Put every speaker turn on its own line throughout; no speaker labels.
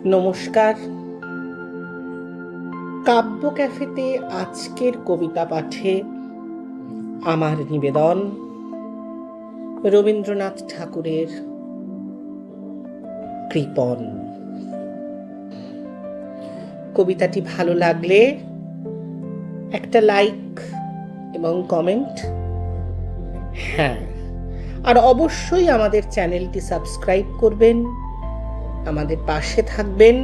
নমস্কার। কাব্য ক্যাফেতে আজকের কবিতা পাঠে আমার নিবেদন রবীন্দ্রনাথ ঠাকুরের কৃপণ। কবিতাটি ভালো লাগলে একটা লাইক এবং কমেন্ট, আর অবশ্যই আমাদের চ্যানেলটি সাবস্ক্রাইব করবেন, আমাদের পাশে থাকবেন।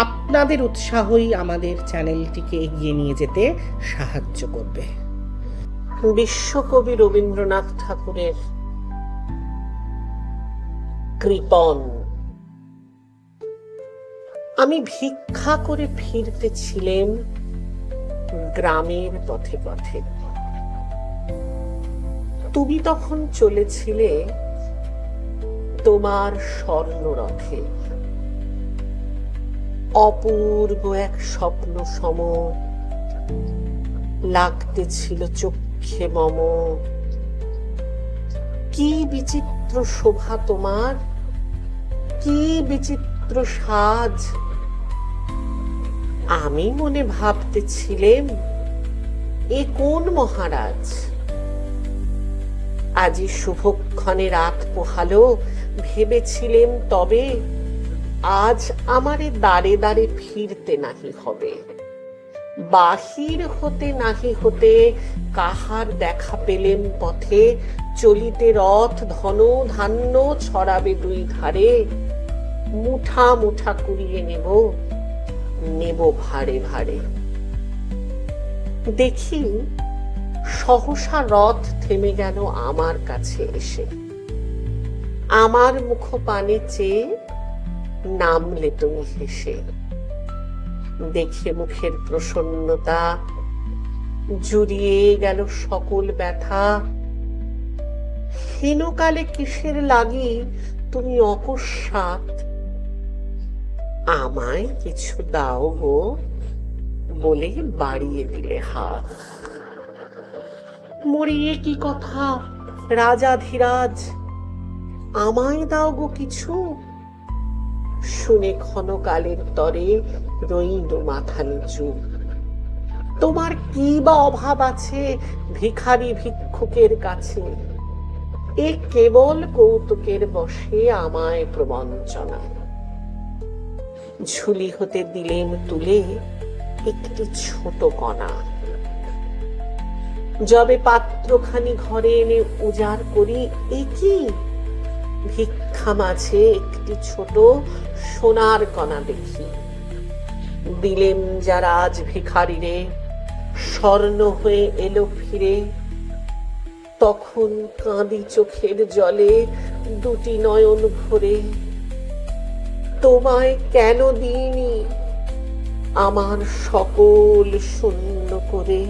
আপনাদের উৎসাহই আমাদের চ্যানেলটিকে এগিয়ে নিয়ে যেতে সাহায্য করবে। বিশ্বকবি রবীন্দ্রনাথ ঠাকুরের কৃপণ। আমি ভিক্ষা করে ফিরতেছিলাম গ্রামের পথে পথে। তুমি তখন চলেছিলে তোমার স্বর্ণরথে। অপূর্ব এক স্বপ্ন সম লাগতেছিল চক্ষে মম। কি বিচিত্র শোভা তোমার, কি বিচিত্র সাজ। আমি মনে ভাবতেছিলাম, এ কোন মহারাজ। আজি শুভক্ষণে রাত পোহালো, ভেবেছিলেম তবে আজ আমারে দাঁড়ে দাঁড়ে ফিরতে নাহি হবে। বাহির হতে নাহি হতে কাহার দেখা পেলেম পথে। চলিতে রথ ধন ধান্য ছড়াবে দুই ধারে। মুঠা মুঠা কুড়িয়ে নেব ভারে ভারে। দেখি সহসা রথ থেমে গেল আমার কাছে এসে। আমার মুখ পানে চেয়ে নামলে তুমি হেসে। দেখে মুখের প্রসন্নতা জুড়িয়ে গেল সকল ব্যথা। হীনকালে কিসের লাগি তুমি অকস্মাৎ আমায় কিছু দাও গো বলে বাড়িয়ে দিলে হাত। মরিয়ে কি কথা রাজাধিরাজ, আমায় দাও গো কিছু। শুনে ক্ষণকালের তরে রইল মাথা নিচু। তোমার কি বা অভাব আছে ভিখারি ভিক্ষুকের কাছে। এ কেবল কৌতুকের বশে আমায় প্রবঞ্চনা। ঝুলি হতে দিলেন তুলে একটি ছোট কণা। যবে পাত্রখানি ঘরে এনে উজাড় করি, এ কি ভিক্ষা মাঝে একটি ছোট সোনার কণা দেখি। দিলেম যারা আজ ভিখারিরে, স্বর্ণ হয়ে এলো ফিরে। তখন কাঁদি চোখের জলে দুটি নয়ন ভরে। তোমায় কেন দিইনি আমার সকল শূন্য করে।